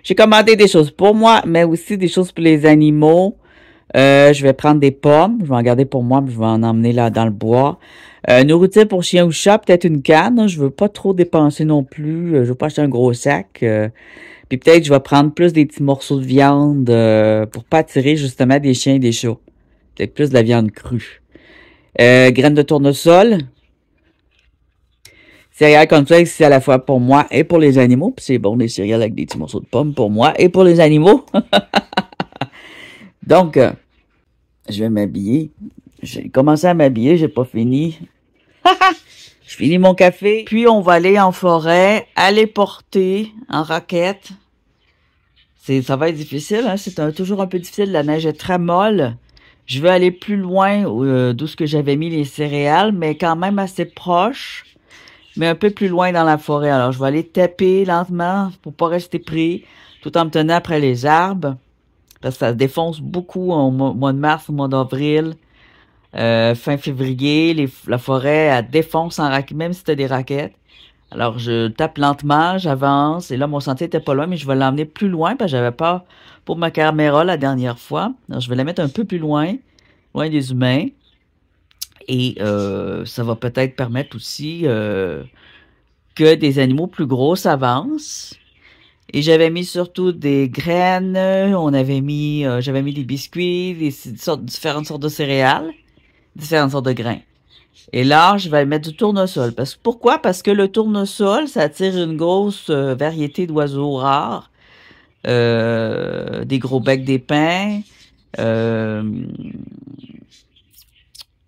J'ai commandé des choses pour moi, mais aussi des choses pour les animaux. Je vais prendre des pommes. Je vais en garder pour moi, puis je vais en emmener là dans le bois. Nourriture pour chien ou chat, peut-être une canne, hein. Je veux pas trop dépenser non plus. Je veux pas acheter un gros sac. Puis peut-être je vais prendre plus des petits morceaux de viande pour pas attirer justement des chiens et des chats. Peut-être plus de la viande crue. Graines de tournesol. Céréales comme ça, c'est à la fois pour moi et pour les animaux. Puis c'est bon, des céréales avec des petits morceaux de pommes pour moi et pour les animaux. Donc, je vais m'habiller. J'ai commencé à m'habiller, j'ai pas fini. Je finis mon café. Puis on va aller en forêt, aller porter en raquette. Ça va être difficile, hein? Toujours un peu difficile. La neige est très molle. Je veux aller plus loin d'où ce que j'avais mis les céréales, mais quand même assez proche, mais un peu plus loin dans la forêt. Alors je vais aller taper lentement pour pas rester pris, tout en me tenant après les arbres, parce que ça se défonce beaucoup au mois de mars, au mois d'avril. Fin février, la forêt, elle défonce en raquette, même si t'as des raquettes. Alors, je tape lentement, j'avance, et là, mon sentier était pas loin, mais je vais l'emmener plus loin, parce que j'avais pas pour ma caméra la dernière fois. Alors, je vais la mettre un peu plus loin, loin des humains, et ça va peut-être permettre aussi que des animaux plus gros s'avancent. Et j'avais mis surtout des graines, j'avais mis des biscuits, différentes sortes de céréales, différentes sortes de grains. Et là, je vais mettre du tournesol. Pourquoi? Parce que le tournesol, ça attire une grosse variété d'oiseaux rares. Des gros becs d'épins. Euh,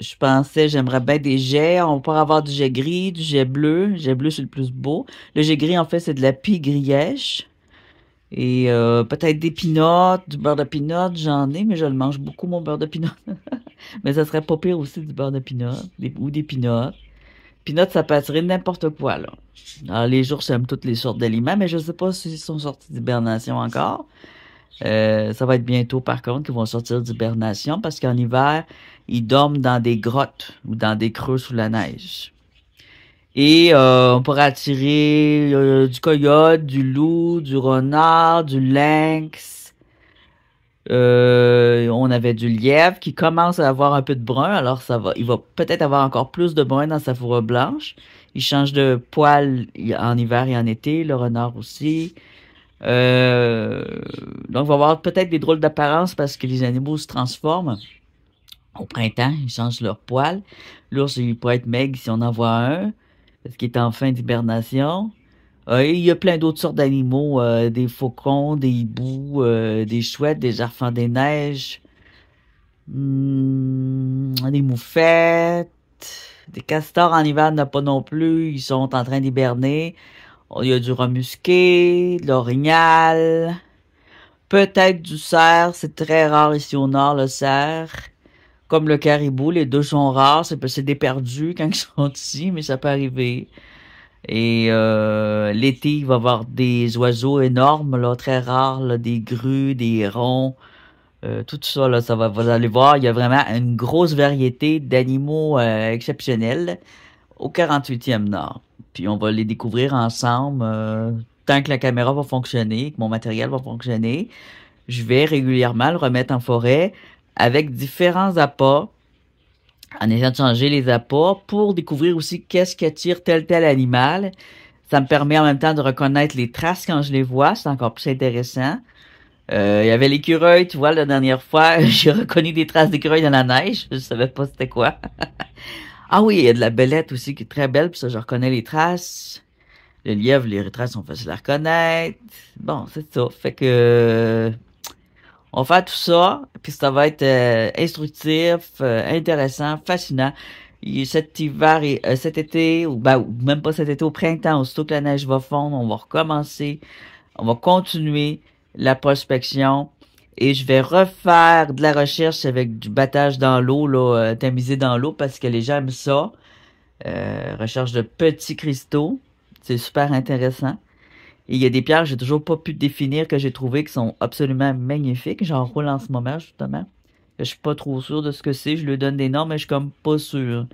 j'aimerais bien des jais. On pourrait avoir du jet gris, du jet bleu. Le jet bleu, c'est le plus beau. Le jet gris, en fait, c'est de la pie grièche. Et peut-être des peanuts, du beurre de peanut, j'en ai, mais je le mange beaucoup, mon beurre de peanut. Mais ça serait pas pire aussi du beurre de peanut, ou des peanuts. Peanuts, ça peut attirer n'importe quoi, là. Alors, les jours, j'aime toutes les sortes d'aliments, mais je sais pas s'ils sont sortis d'hibernation encore. Ça va être bientôt, par contre, qu'ils vont sortir d'hibernation, parce qu'en hiver, ils dorment dans des grottes ou dans des creux sous la neige. Et on pourrait attirer du coyote, du loup, du renard, du lynx. On avait du lièvre qui commence à avoir un peu de brun, alors il va peut-être avoir encore plus de brun dans sa fourrure blanche. Il change de poil en hiver et en été, le renard aussi. Euh, donc, il va avoir peut-être des drôles d'apparence parce que les animaux se transforment. Au printemps, ils changent leur poil. L'ours, il pourrait être maigre si on en voit un, parce qu'il est en fin d'hibernation. Il y a plein d'autres sortes d'animaux, des faucons, des hiboux, des chouettes, des enfants des neiges, des moufettes, des castors en hiver, il n'y en a pas non plus, ils sont en train d'hiberner. Il y a du rat musqué, de l'orignal, peut-être du cerf, c'est très rare ici au nord le cerf. Comme le caribou, les deux sont rares, c'est des perdus quand ils sont ici, mais ça peut arriver. Et l'été, il va y avoir des oiseaux énormes, là, très rares, là, des grues, des hérons, tout ça, là, vous allez voir, il y a vraiment une grosse variété d'animaux exceptionnels au 48e Nord. Puis on va les découvrir ensemble tant que la caméra va fonctionner, que mon matériel va fonctionner. Je vais régulièrement le remettre en forêt avec différents appâts, en essayant de changer les appâts pour découvrir aussi qu'est-ce qui attire tel animal. Ça me permet en même temps de reconnaître les traces quand je les vois, c'est encore plus intéressant. Il y avait l'écureuil, tu vois, la dernière fois, j'ai reconnu des traces d'écureuil dans la neige, je savais pas c'était quoi. Ah oui, il y a de la belette aussi qui est très belle, puis ça, je reconnais les traces. Le lièvre, les traces sont faciles à reconnaître. Bon, c'est ça. Fait que on va faire tout ça, puis ça va être instructif, intéressant, fascinant. Et cet hiver et cet été, ou même pas cet été, au printemps, aussitôt que la neige va fondre, on va recommencer, on va continuer la prospection et je vais refaire de la recherche avec du battage dans l'eau, là, tamisé dans l'eau parce que les gens aiment ça. Recherche de petits cristaux, c'est super intéressant. Et il y a des pierres que j'ai toujours pas pu définir que j'ai trouvées qui sont absolument magnifiques. J'en roule en ce moment, justement. Je suis pas trop sûr de ce que c'est. Je lui donne des noms, mais je suis comme pas sûr.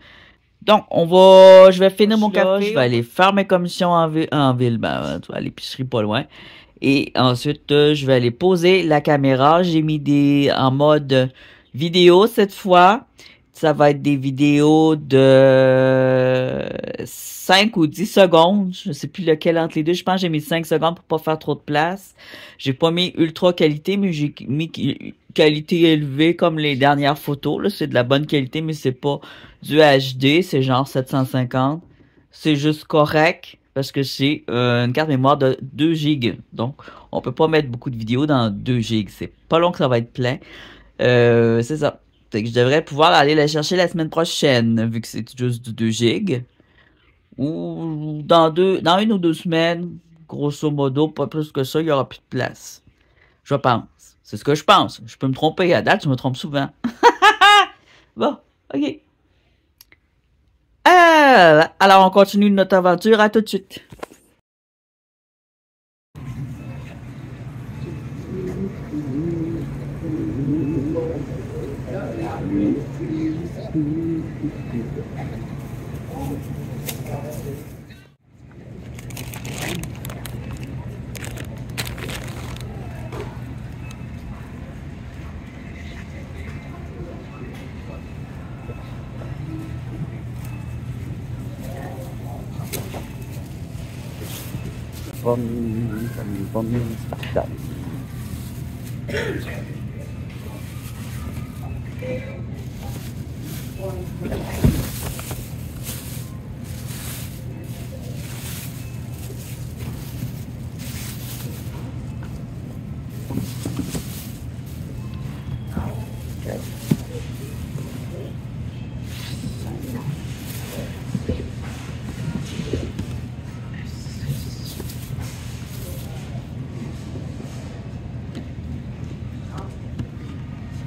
Donc, je vais finir mon café. Je vais aller faire mes commissions en ville, ben, tu vois, à l'épicerie pas loin. Et ensuite, je vais aller poser la caméra. J'ai mis en mode vidéo cette fois. Ça va être des vidéos de 5 ou 10 secondes. Je sais plus lequel entre les deux. Je pense que j'ai mis 5 secondes pour pas faire trop de place. J'ai pas mis ultra qualité, mais j'ai mis qualité élevée comme les dernières photos. Là, c'est de la bonne qualité, mais c'est pas du HD. C'est genre 750. C'est juste correct parce que c'est une carte mémoire de 2 gigs. Donc, on peut pas mettre beaucoup de vidéos dans 2 gigs. C'est pas long que ça va être plein. C'est ça. Fait que je devrais pouvoir aller la chercher la semaine prochaine, vu que c'est juste du 2 gigs. Ou dans 1 ou 2 semaines, grosso modo, pas plus que ça, il y aura plus de place. Je pense. C'est ce que je pense. Je peux me tromper. À date, je me trompe souvent. Bon, ok. Alors, on continue notre aventure. À tout de suite.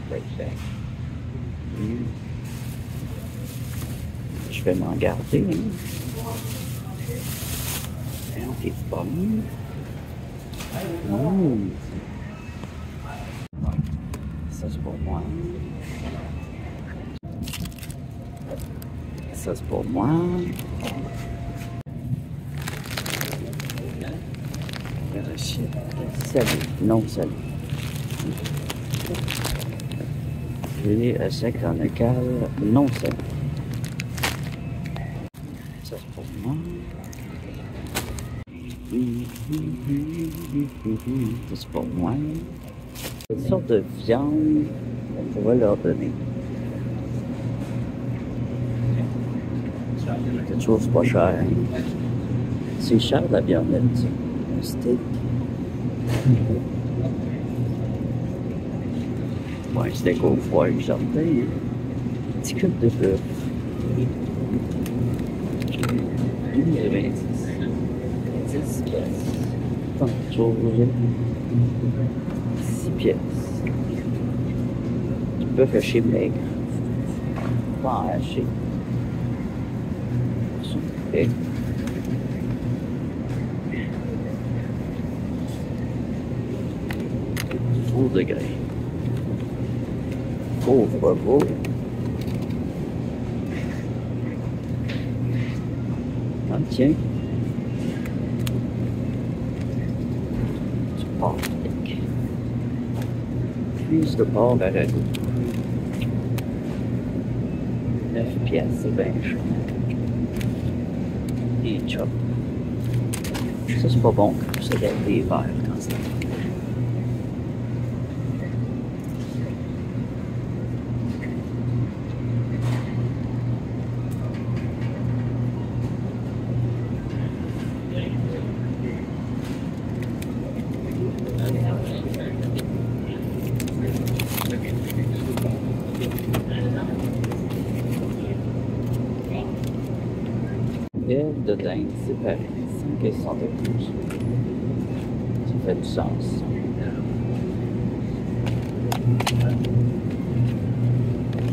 Spectacle. Je vais m'en garder. Des pommes. Ça c'est pour moi. Ça c'est pour moi. Salut. Non, salut. Gelée à sec en écal. Non, salut. Ça c'est pour moi. Ça c'est pour moi. Quelle sorte de viande on pourrait leur donner? Quelque chose pas cher. C'est cher la viandette, ça. Un steak. Ouais, un steak au foie, jardin. Petit cube de bœuf. 1,26 10 pièces. Tant de choses. 6 pièces. Du bœuf haché maigre. Pas haché. Et du four de grain. Pauvre veau. Ah tiens. Du porc sec. Cuisse de porc à ragoût. 9 pièces, c'est bien cher. Des chops. Ça c'est pas bon, ça doit être des verres quand c'est. Aile de dinde séparée, 5 et 72. Ça fait du sens.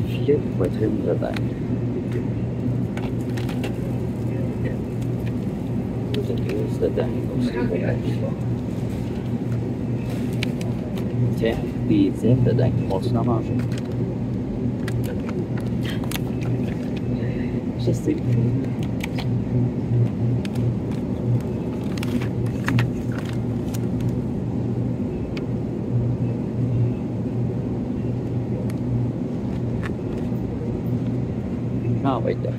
Filet de poitrine de dinde. De cuisse de dinde aussi. Tiens, des ailes de dinde, on va en manger. Je sais. Ah oui, là.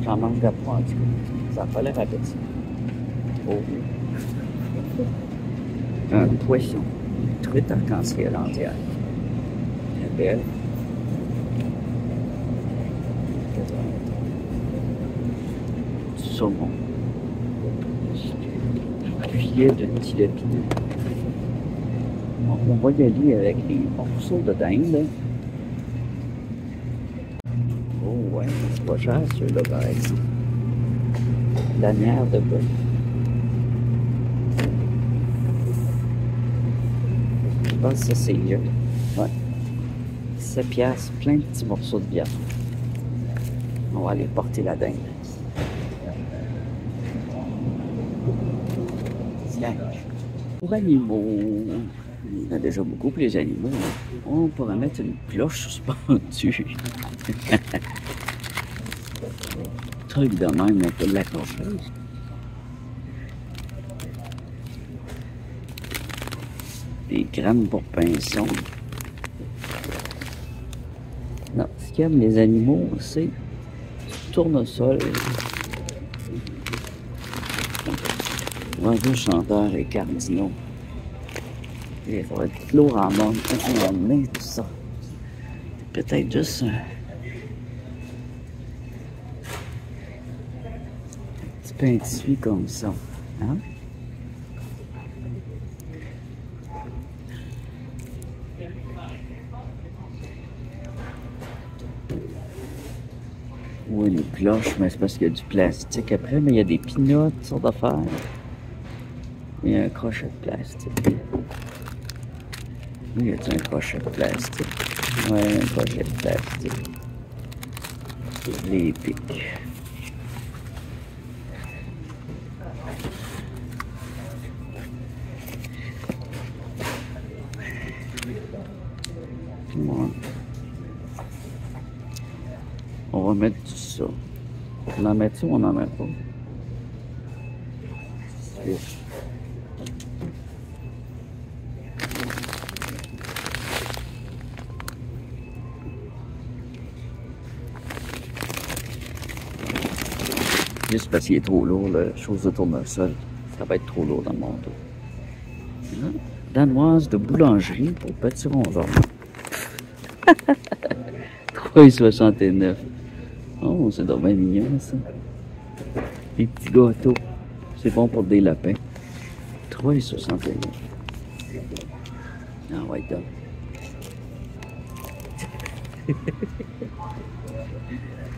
J'en manque de poids, en tout cas. Ça a pas l'air appétit. Oh. Un poisson. Une truite arc-en-ciel entière. Très belle. Du saumon. Un filet de tilapia. On va y aller avec les morceaux de dinde. Oh ouais, c'est pas cher ceux-là par exemple. Lanière de bœuf. Je pense que ça c'est mieux. Ouais. 7 piastres, plein de petits morceaux de viande. On va aller porter la dinde. Tiens. Pour animaux, il y en a déjà beaucoup pour les animaux. On pourrait mettre une cloche suspendue. Truc de même, on peut l'accrocher. Des graines pour pinson. Non, ce qu'ils aiment les animaux, c'est du tournesol. Oiseaux chanteurs et cardinaux. Et ça va être lourd en monde. On va emmener tout ça. Peut-être juste un petit pain de suie comme ça. Hein? Oui, les cloches, mais c'est parce qu'il y a du plastique après, mais il y a des pinottes, toutes sortes d'affaires. Il y a un crochet de plastique. Oui, il y a un crochet de plastique. Oui, un crochet de plastique. Les pics. Ouais. On va mettre tout ça. On en met ça ou on n'en met pas? Juste parce qu'il est trop lourd, la chose de tournesol. Ça va être trop lourd dans mon dos. Danoise de boulangerie pour petit rongeur. 3,69. Oh, c'est dommage mignon, ça. Les petits gâteaux. C'est bon pour des lapins. 3,69. Ah ouais, donc. Ils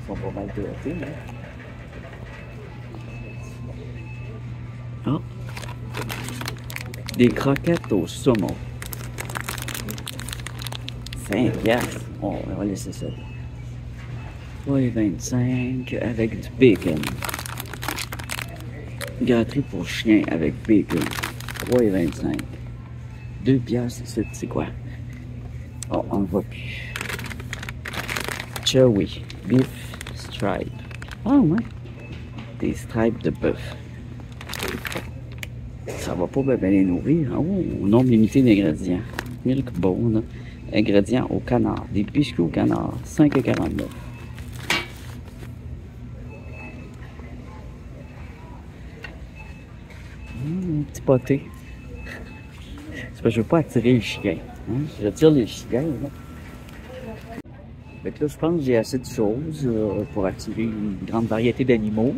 sont pas mal gâtés, hein? Ah. Des croquettes au saumon. 5 piastres. Oh, on va laisser ça. 3,25 avec du bacon. Gâterie pour chien avec bacon. 3,25. 2 piastres, c'est quoi? Oh, on ne voit plus. Chewy. Beef stripe. Ah ouais. Des stripes de bœuf. Ça va pas bien les nourrir. Oh, nombre limité d'ingrédients. Milk bone. Ingrédients au canard. Des biscuits au canard. 5,49. Un petit poté. C'est parce que je veux pas attirer les chiens. Hein? J'attire les chiens. Là. Fait que là, je pense que j'ai assez de choses pour attirer une grande variété d'animaux.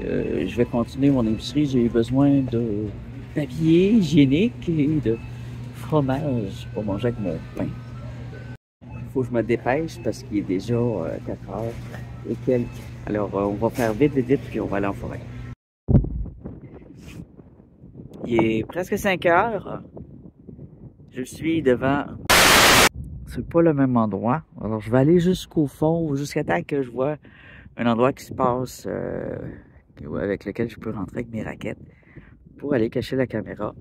Je vais continuer mon épicerie. J'ai eu besoin de papier hygiénique et de fromage pour manger avec mon pain. Il faut que je me dépêche parce qu'il est déjà 4 heures et quelques. Alors, on va faire vite, puis on va aller en forêt. Il est presque 5 heures. Je suis devant... C'est pas le même endroit. Alors, je vais aller jusqu'au fond, jusqu'à temps que je vois un endroit qui se passe, avec lequel je peux rentrer avec mes raquettes pour aller cacher la caméra.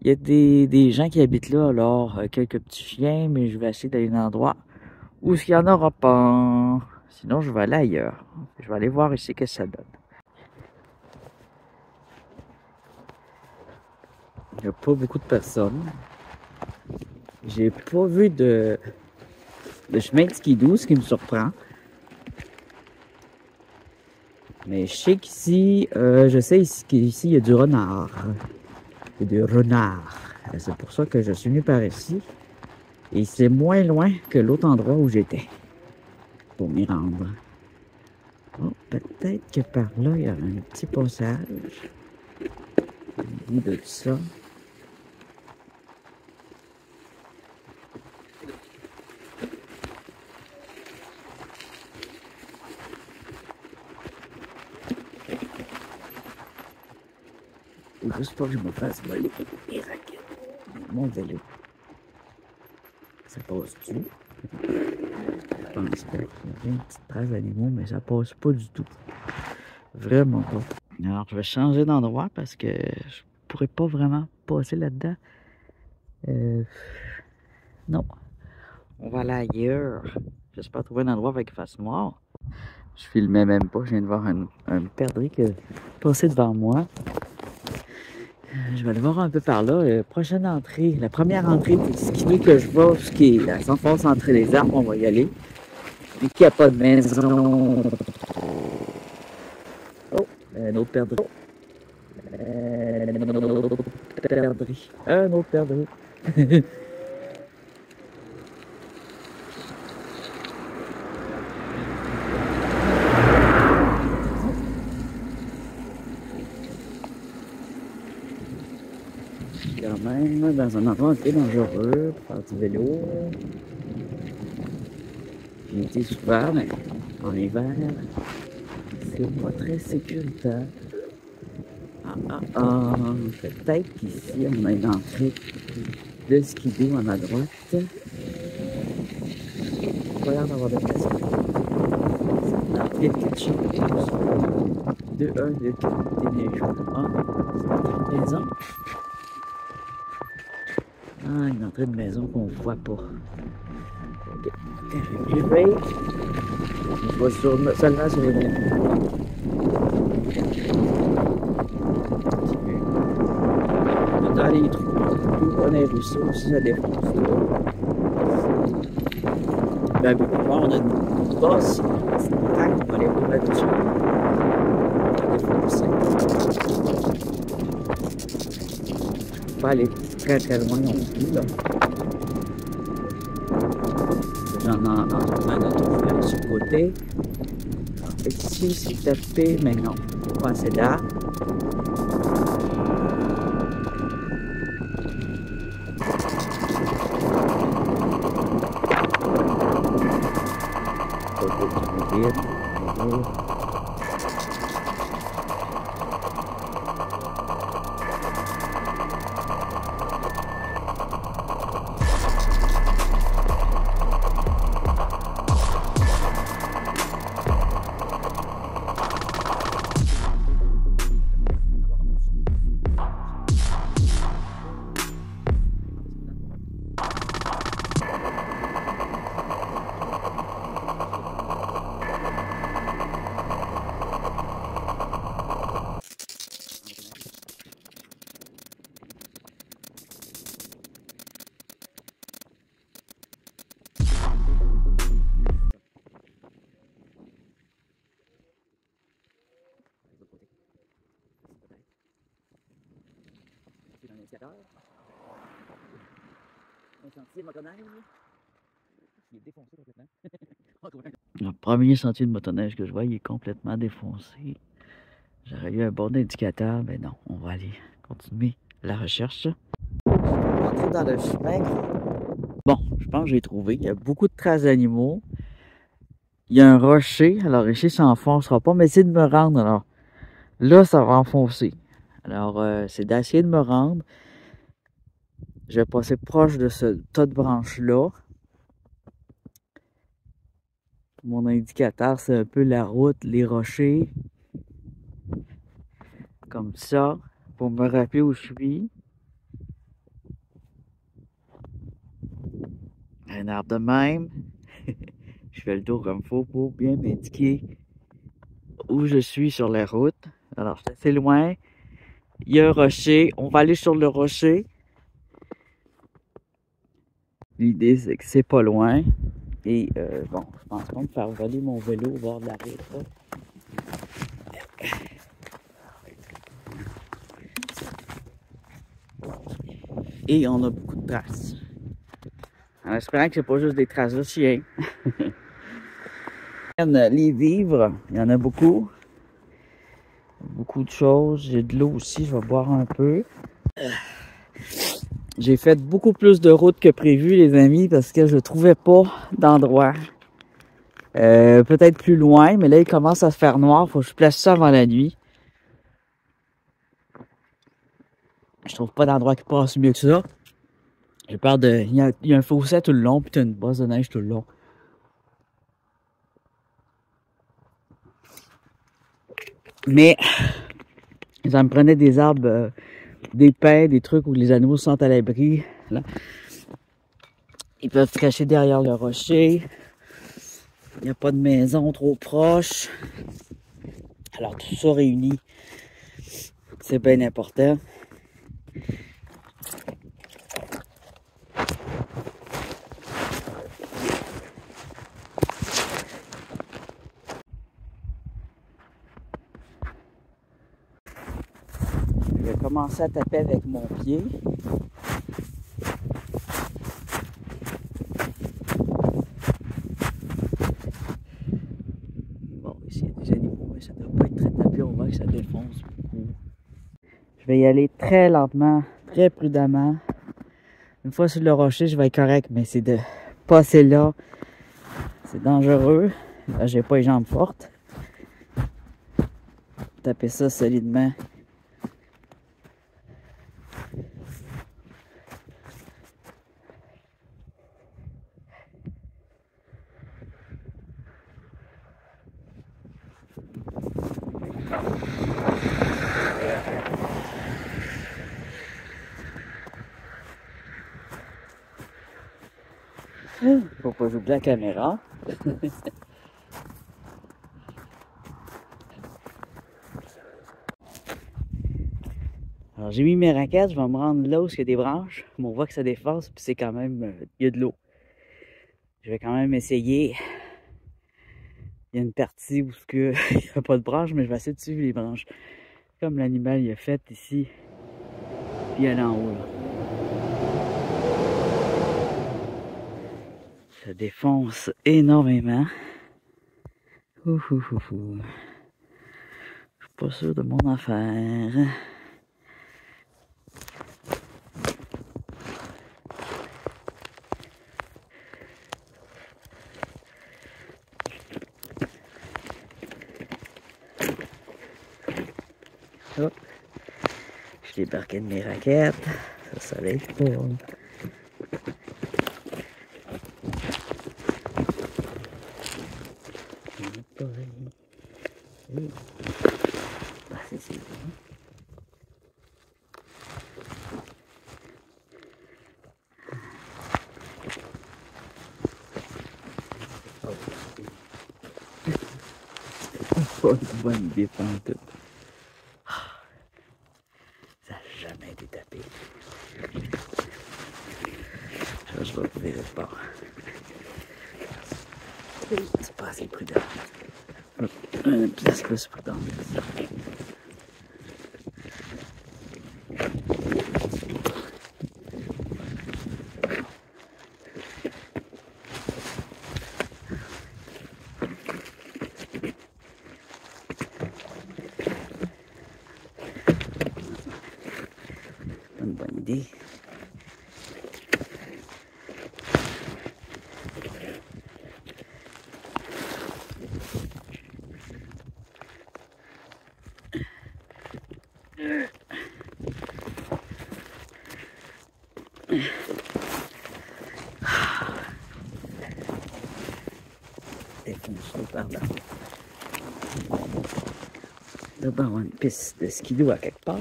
Il y a des gens qui habitent là, alors quelques petits chiens, mais je vais essayer d'aller dans un endroit où il n'y en aura pas. Sinon, je vais aller ailleurs. Je vais aller voir ici qu'est-ce que ça donne. Il n'y a pas beaucoup de personnes. J'ai pas vu de chemin de skidoo, ce qui me surprend. Mais je sais qu'ici, je sais qu'ici, il y a du renard. Il y a du renard. C'est pour ça que je suis venu par ici. Et c'est moins loin que l'autre endroit où j'étais. Pour m'y rendre. Oh, peut-être que par là, il y a un petit passage. Au bout de ça. Faut juste pas que je me fasse voler les raquettes. Mon vélo. Ça passe-tu? Je pense pas. Il y a une petite trace d'animaux, mais ça passe pas du tout. Vraiment pas. Alors, je vais changer d'endroit parce que je pourrais pas vraiment passer là-dedans. Non. On va aller ailleurs. J'espère trouver un endroit avec face noire. Je filmais même pas. Je viens de voir un perdrix qui est passé devant moi. Je vais aller voir un peu par là. Prochaine entrée, la première entrée du ski que je vois, ce qui est la s'enfonce entre les arbres, on va y aller. Et qu'il n'y a pas de maison. Oh, un autre perdrix. Un autre perdrix. Un autre perdrix. Quand même, dans un endroit un peu dangereux pour faire du vélo. J'y étais souvent, mais en hiver, c'est pas très sécuritaire. Peut-être qu'ici, on a une entrée de skidoo à ma droite. Pas l'air d'avoir de place. C'est l'entrée de quelque chose. De déneigement. C'est une maison. Une entrée de maison qu'on voit pas. Ok. Je vais seulement sur les mains. Dans les trous, dans les ruisseaux, si ça défonce là. Ben, un peu plus loin, on a une bosse, une montagne, on va aller voir là-dessus. Je peux pas aller très très loin non plus, là. J'en ai un autre sur le côté. Ici, c'est tapé, mais non, pas assez d'arbres. Un sentier motoneige. Il est défoncé complètement. Le premier sentier de motoneige que je vois, il est complètement défoncé. J'aurais eu un bon indicateur, mais non, on va aller continuer la recherche. Je vais rentrer dans le chemin. Bon, je pense que j'ai trouvé. Il y a beaucoup de traces d'animaux. Il y a un rocher. Alors ici, ça n'enfoncera pas, mais essayer de me rendre. Alors là, ça va enfoncer. Alors, c'est d'essayer de me rendre. Je vais passer proche de ce tas de branches-là. Mon indicateur, c'est un peu la route, les rochers. Comme ça, pour me rappeler où je suis. Un arbre de même. Je fais le tour comme il faut pour bien m'indiquer où je suis sur la route. Alors, c'est assez loin. Il y a un rocher. On va aller sur le rocher. L'idée, c'est que c'est pas loin. Et bon, je pense pas me faire voler mon vélo au bord de la route. Et on a beaucoup de traces. En espérant que c'est pas juste des traces de chiens. Les vivres, il y en a beaucoup. Beaucoup de choses. J'ai de l'eau aussi, je vais boire un peu. J'ai fait beaucoup plus de route que prévu, les amis, parce que je trouvais pas d'endroit. Peut-être plus loin, mais là, il commence à se faire noir. Faut que je place ça avant la nuit. Je trouve pas d'endroit qui passe mieux que ça. J'ai peur de... Il y a un fossé tout le long, puis t'as une bosse de neige tout le long. Mais ça me prenait des arbres, des pins, des trucs où les animaux se sentent à l'abri. Ils peuvent se cacher derrière le rocher. Il n'y a pas de maison trop proche. Alors tout ça réuni, c'est bien important. Je vais commencer à taper avec mon pied. Bon, ici il y a des animaux, mais ça ne doit pas être très tapé. On voit que ça défonce beaucoup. Je vais y aller très lentement, très prudemment. Une fois sur le rocher, je vais être correct, mais c'est de passer là. C'est dangereux. Là, j'ai pas les jambes fortes. Taper ça solidement. Faut pas j'oublie la caméra. Alors j'ai mis mes raquettes, je vais me rendre là où il y a des branches. Mais on voit que ça défonce, puis c'est quand même, il y a de l'eau. Je vais quand même essayer. Il y a une partie où il n'y a pas de branches, mais je vais essayer de suivre les branches. Comme l'animal il a fait ici. Puis aller en haut là. Ça défonce énormément. Je suis pas sûr de mon affaire. Hop. Je débarquais de mes raquettes. Ça l'aide pas. C'est bon. Pas une bonne idée pantoute. Ça n'a jamais été tapé. Ça, je vais ouvrir le bord. C'est pas assez prudent. Une place plus prudente. Une bonne idée. Défonce-le par là. Il doit y avoir une piste de skidoo à quelque part.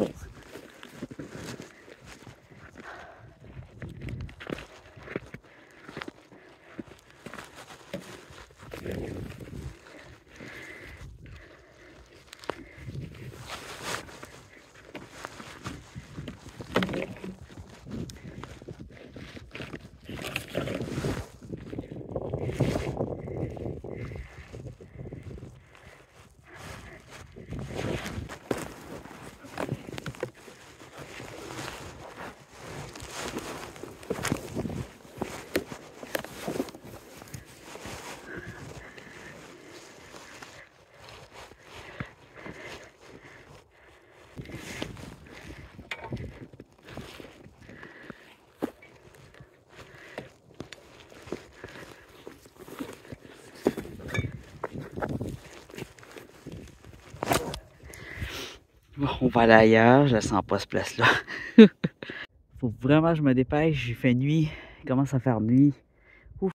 On va aller ailleurs, je la sens pas, cette place-là. Faut vraiment que je me dépêche, il fait nuit. Il commence à faire nuit. Ouf.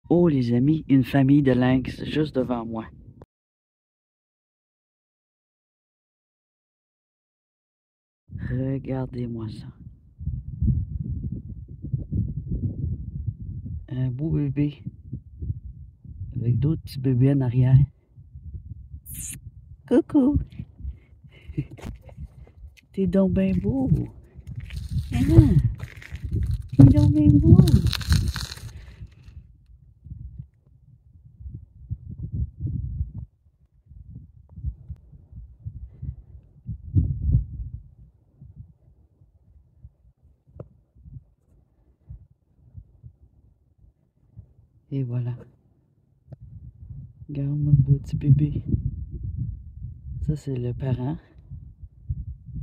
Oh les amis, une famille de lynx juste devant moi. Regardez-moi ça. Un beau bébé. Avec d'autres petits bébés en arrière. Coucou! T'es donc bien beau! Ah, t'es donc bien beau! Et voilà. Regarde-moi le beau petit bébé. Ça, c'est le parent.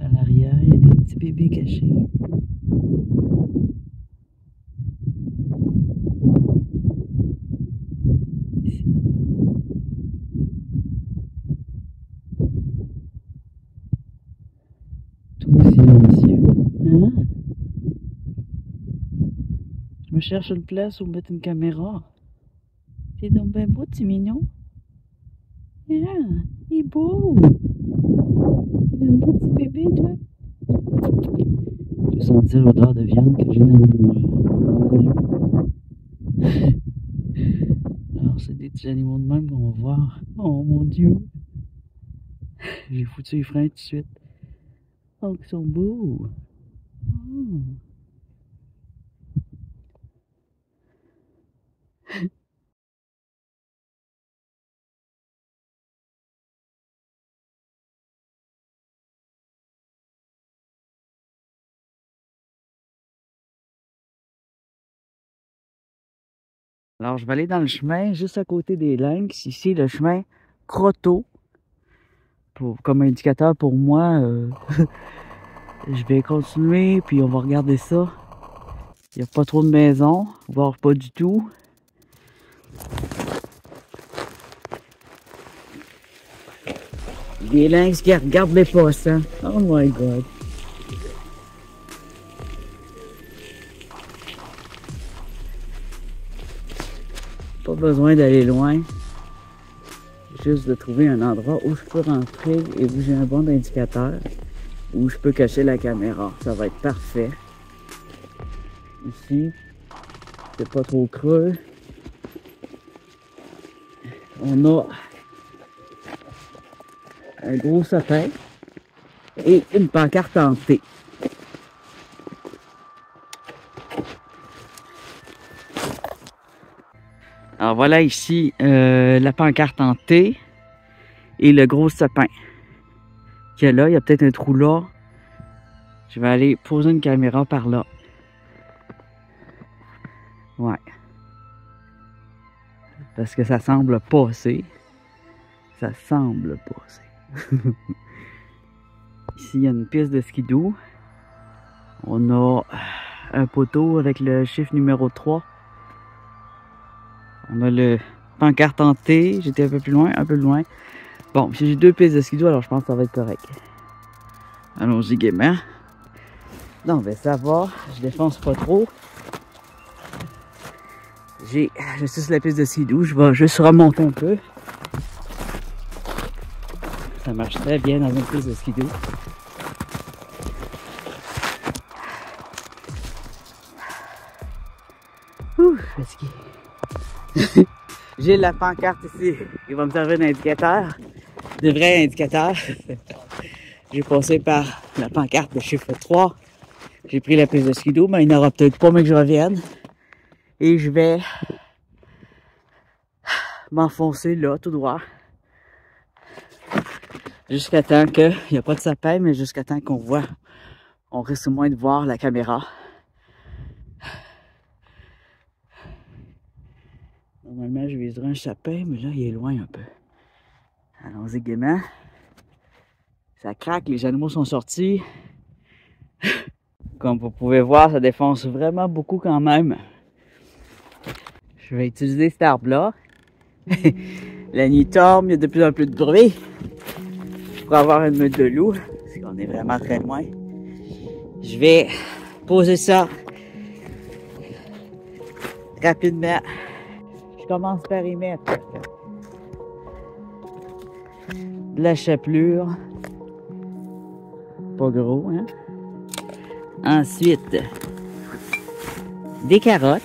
À l'arrière, il y a des petits bébés cachés. Ici. Tout silencieux. Hein? Je me cherche une place où mettre une caméra. C'est donc bien beau, petit mignon. Ah, il est beau. C'est un beau petit bébé, toi. Je peux sentir l'odeur de viande que j'ai dans mon vélo. Alors, c'est des petits animaux de même qu'on va voir. Oh mon Dieu. J'ai foutu les freins tout de suite. Oh, ils sont beaux. Oh. Alors, je vais aller dans le chemin juste à côté des lynx. Ici, le chemin Croteau. Comme indicateur pour moi, je vais continuer, puis on va regarder ça. Il n'y a pas trop de maisons, voire pas du tout. Des lynx qui regardent les postes, hein. Oh my god. Pas besoin d'aller loin. Juste de trouver un endroit où je peux rentrer et où j'ai un bon indicateur. Où je peux cacher la caméra. Ça va être parfait. Ici, c'est pas trop creux. On a un gros sapin et une pancarte en T. Alors voilà ici la pancarte en T et le gros sapin qu'il y a là. Il y a peut-être un trou là. Je vais aller poser une caméra par là. Ouais. Parce que ça semble passer. Ça semble passer. Ici, il y a une piste de skidoo. On a un poteau avec le chiffre numéro 3. On a le pancarte en T. J'étais un peu plus loin, un peu loin. Bon, j'ai deux pistes de skidoo, alors je pense que ça va être correct. Allons-y gaiement. Non, ben ça va. Je défonce pas trop. Je suis sur la piste de skidoo. Je vais juste remonter un peu. Ça marche très bien dans une piste de skidoo. Ouh, fatigué. J'ai la pancarte ici. Il va me servir d'indicateur. De vrai indicateur. J'ai passé par la pancarte de chiffre 3. J'ai pris la piste de skidoo, mais il n'aura peut-être pas, mais que je revienne. Et je vais m'enfoncer là, tout droit. Jusqu'à temps qu'il n'y a pas de sapin, mais jusqu'à temps qu'on voit. On risque au moins de voir la caméra. Normalement, je viserais un sapin, mais là, il est loin un peu. Allons-y gaiement. Ça craque, les animaux sont sortis. Comme vous pouvez voir, ça défonce vraiment beaucoup quand même. Je vais utiliser cet arbre-là. La nuit tombe, il y a de plus en plus de bruit. Pour avoir une meute de loups, parce qu'on est vraiment très loin. Je vais poser ça rapidement. Je commence par y mettre de la chapelure. Pas gros, hein? Ensuite, des carottes.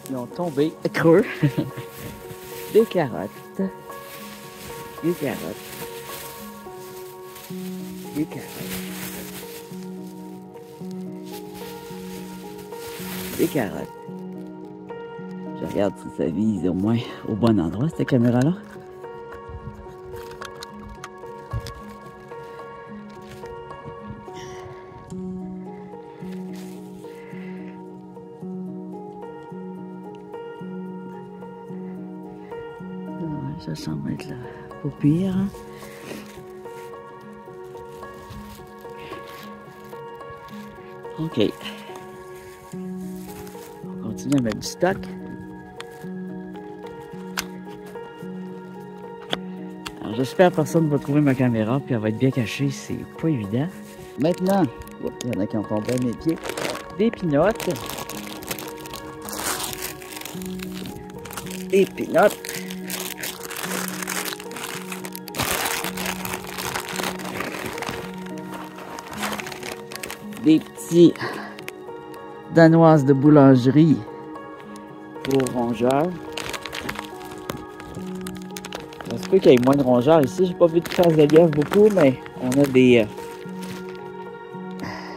Ils ont tombé creux. Des carottes. Des carottes. Des carottes. Des carottes. Je regarde si ça vise au moins au bon endroit, cette caméra-là. Ça semble être là. Au pire. Hein? OK. On continue à mettre du stock. Alors j'espère que personne ne va trouver ma caméra puis elle va être bien cachée. C'est pas évident. Maintenant, il y en a qui ont tombé à mes pieds. Des pinottes. Des pinottes. Des petits danoises de boulangerie pour rongeurs. Ça se peut qu'il y ait moins de rongeurs ici. J'ai pas vu de traces de lièvre beaucoup, mais on a des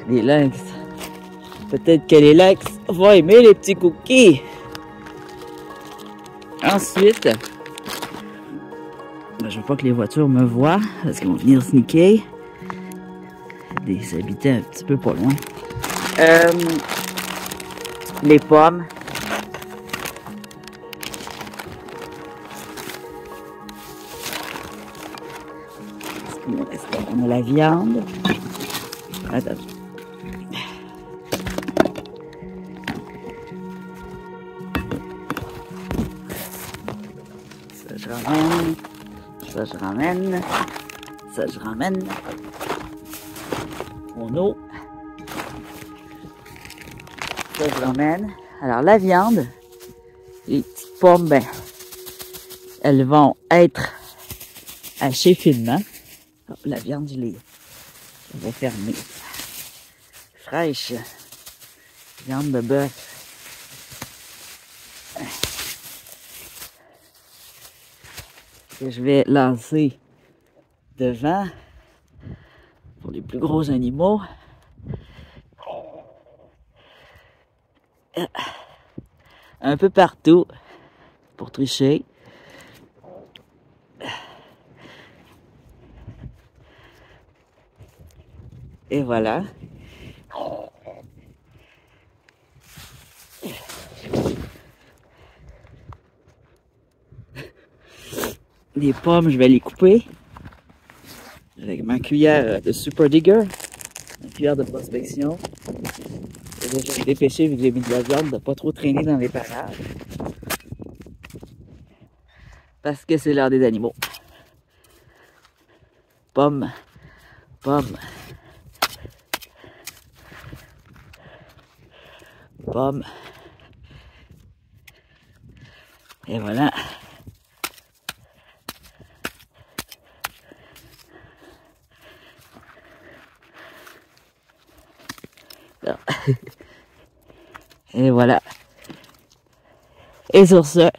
lynx. Peut-être que les lynx vont aimer les petits cookies. Ensuite, je veux pas que les voitures me voient parce qu'ils vont venir sneaker. Des habitants un petit peu pas loin. Les pommes. On a la viande. Attends. Ça je ramène. Ça je ramène. Ça je ramène. Mon eau. Ça, je l'emmène. Alors, la viande, les petites pommes, ben, elles vont être hachées finement. Oh, la viande, je vais fermer. Fraîche. Viande de bœuf. Que je vais lancer devant. Pour les plus gros animaux. Un peu partout pour tricher. Et voilà. Les pommes, je vais les couper. Avec ma cuillère de Super Digger, ma cuillère de prospection. Je vais me dépêcher vu que j'ai mis de la viande de pas trop traîner dans les parages. Parce que c'est l'heure des animaux. Pomme, pomme, pomme. Et voilà. Et voilà. Et sur ce,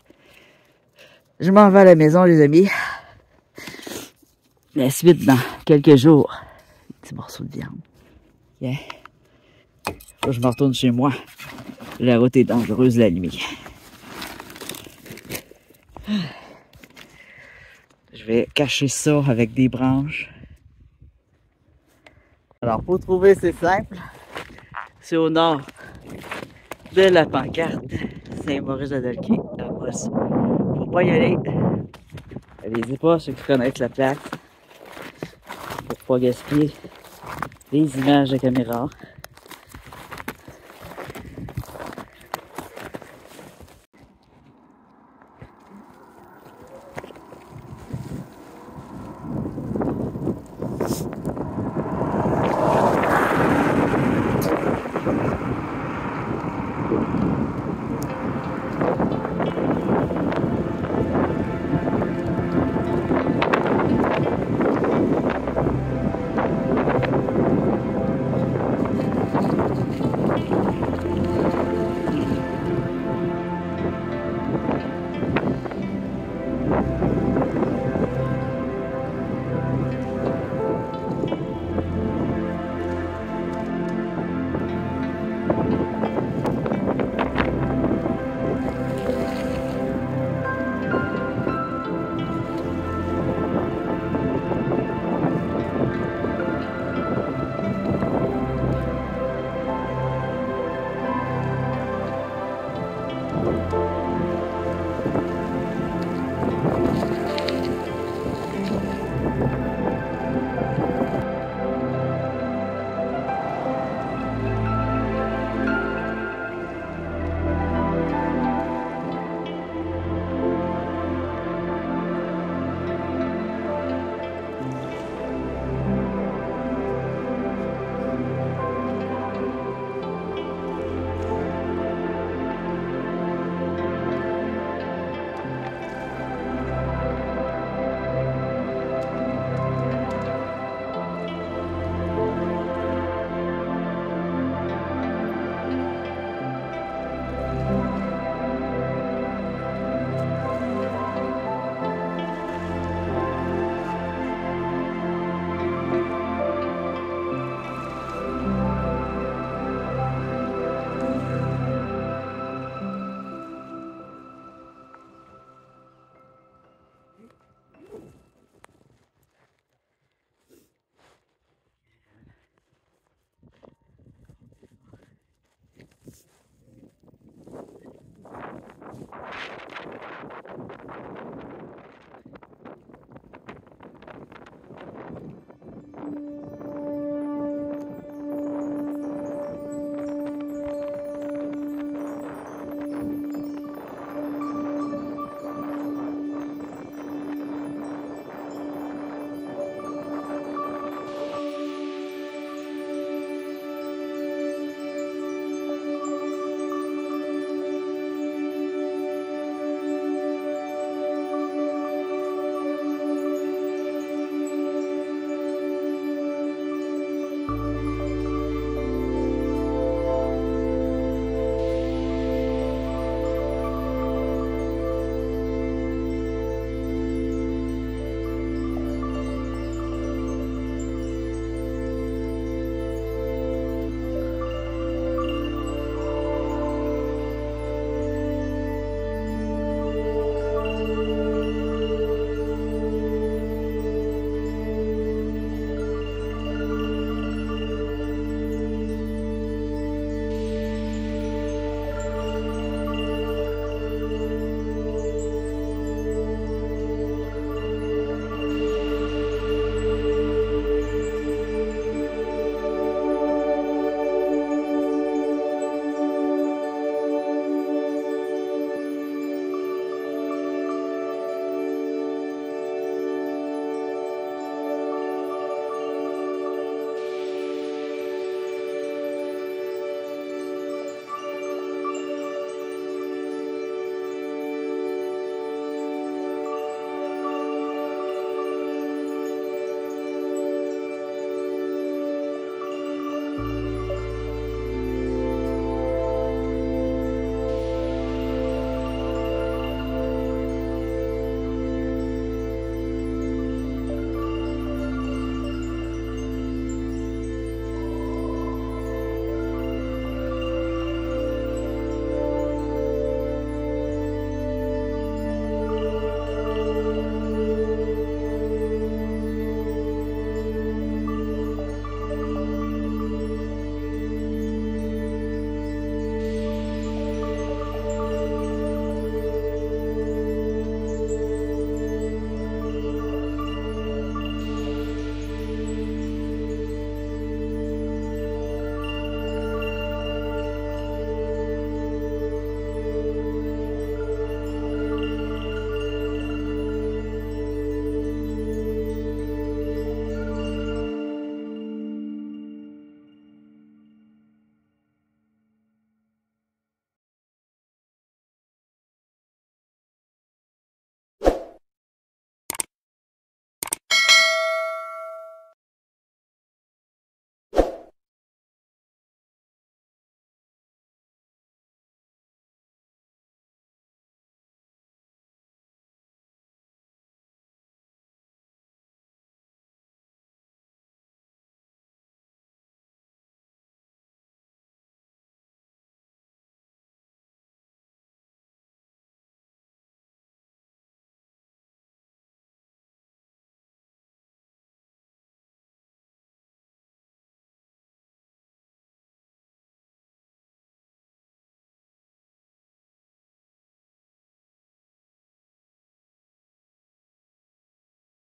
je m'en vais à la maison, les amis. La suite dans quelques jours. Un petit morceau de viande. Yeah. Faut que je me retourne chez moi. La route est dangereuse la nuit. Je vais cacher ça avec des branches. Alors, pour trouver, c'est simple. C'est au nord de la pancarte. Saint-Maurice-de-Delquier, la Rousse. Faut pas y aller. Allez-y pas, ceux qui connaissent la place. Pour pas gaspiller les images de caméra.